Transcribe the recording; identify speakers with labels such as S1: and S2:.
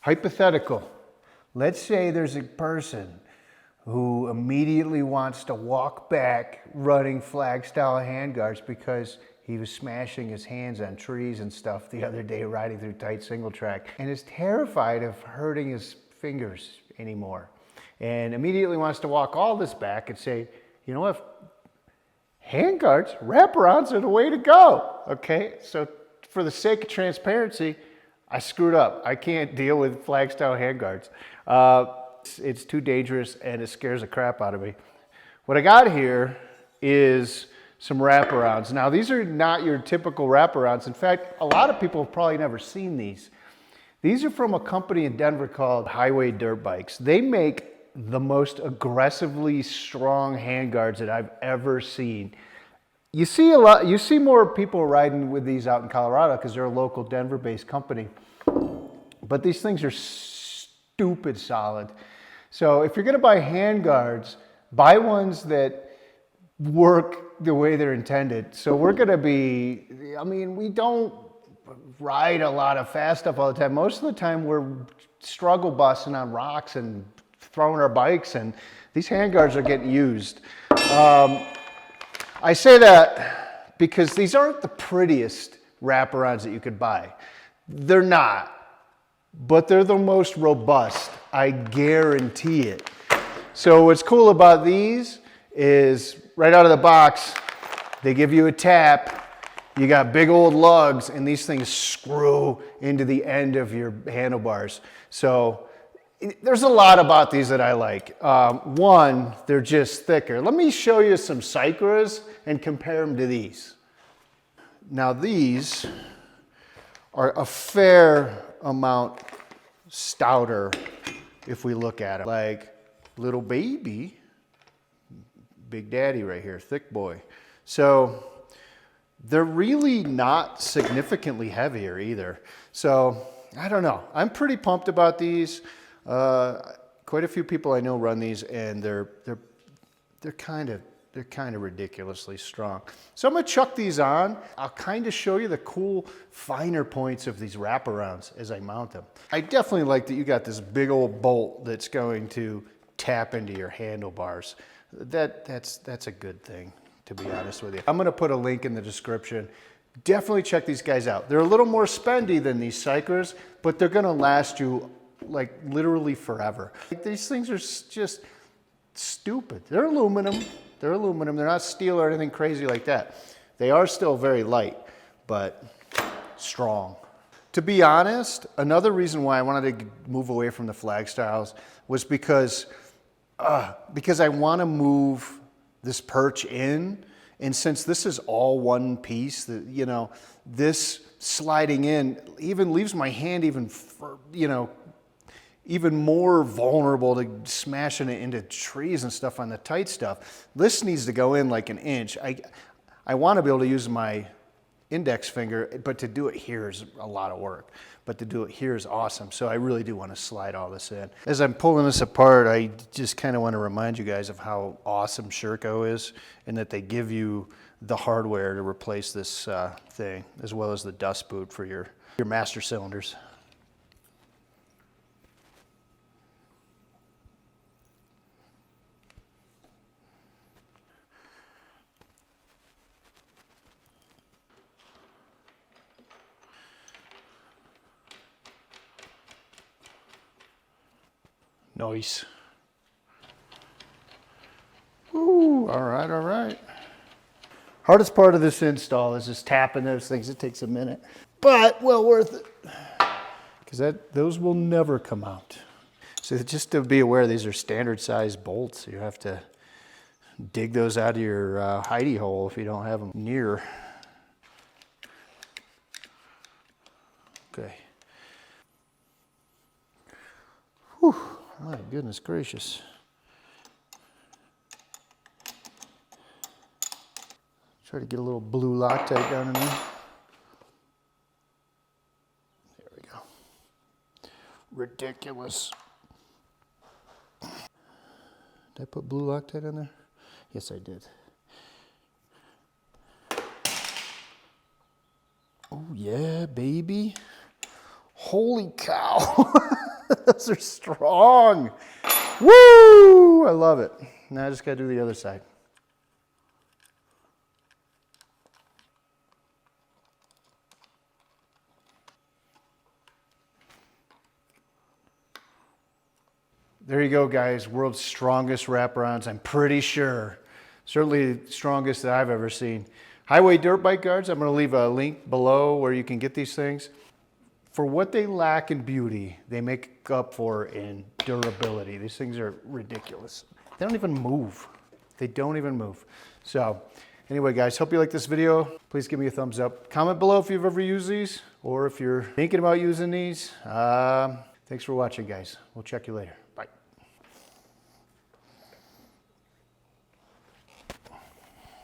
S1: Hypothetical. Let's say there's a person who immediately wants to walk back running flag style handguards because he was smashing his hands on trees and stuff the other day riding through tight single track and is terrified of hurting his fingers anymore. And immediately wants to walk all this back and say, you know what, handguards, wraparounds are the way to go, okay? So for the sake of transparency, I screwed up. I can't deal with flag style handguards. It's too dangerous and it scares the crap out of me. What I got here is some wraparounds. Now these are not your typical wraparounds. In fact, a lot of people have probably never seen these. These are from a company in Denver called Highway Dirt Bikes. They make the most aggressively strong handguards that I've ever seen. You see more people riding with these out in Colorado because they're a local Denver-based company. But these things are stupid solid. So if you're gonna buy handguards, buy ones that work the way they're intended. So we're gonna be, we don't ride a lot of fast stuff all the time. Most of the time we're struggle busting on rocks and throwing our bikes, and these handguards are getting used. I say that because these aren't the prettiest wraparounds that you could buy. They're not, but they're the most robust. I guarantee it. So what's cool about these is right out of the box, they give you a tap. You got big old lugs, and these things screw into the end of your handlebars. So there's a lot about these that I like. One, they're just thicker. Let me show you some Cycras and compare them to these. Now these are a fair amount stouter if we look at them. Like little baby, big daddy right here, thick boy. So they're really not significantly heavier either. So I don't know. I'm pretty pumped about these. Quite a few people I know run these, and they're kind of ridiculously strong. So I'm gonna chuck these on. I'll kind of show you the cool finer points of these wraparounds as I mount them. I definitely like that you got this big old bolt that's going to tap into your handlebars. That's a good thing, to be honest with you. I'm gonna put a link in the description. Definitely check these guys out. They're a little more spendy than these Cycras, but they're gonna last you like literally forever. These things are just stupid. They're aluminum. They're aluminum. They're not steel or anything crazy like that. They are still very light, but strong. To be honest, another reason why I wanted to move away from the flag styles was because I want to move this perch in, and since this is all one piece, this sliding in even leaves my hand even more vulnerable to smashing it into trees and stuff on the tight stuff. This needs to go in like an inch. I want to be able to use my index finger, but to do it here is a lot of work. But to do it here is awesome. So I really do want to slide all this in. As I'm pulling this apart, I just kind of want to remind you guys of how awesome Sherco is, and that they give you the hardware to replace this thing, as well as the dust boot for your master cylinders. Nice. Ooh, all right, all right. Hardest part of this install is just tapping those things. It takes a minute, but well worth it, because those will never come out. So just to be aware, these are standard size bolts. You have to dig those out of your hidey hole if you don't have them near. Okay. Whew. My goodness gracious. Try to get a little blue Loctite down in there. There we go. Ridiculous. Did I put blue Loctite in there? Yes, I did. Oh yeah, baby. Holy cow. Those are strong. Woo! I love it. Now I just gotta do the other side. There you go, guys. World's strongest wraparounds, I'm pretty sure. Certainly the strongest that I've ever seen. Highway dirt bike guards, I'm gonna leave a link below where you can get these things. For what they lack in beauty, they make up for in durability. These things are ridiculous. They don't even move. They don't even move. So anyway, guys, hope you like this video. Please give me a thumbs up. Comment below if you've ever used these or if you're thinking about using these. Thanks for watching, guys. We'll check you later.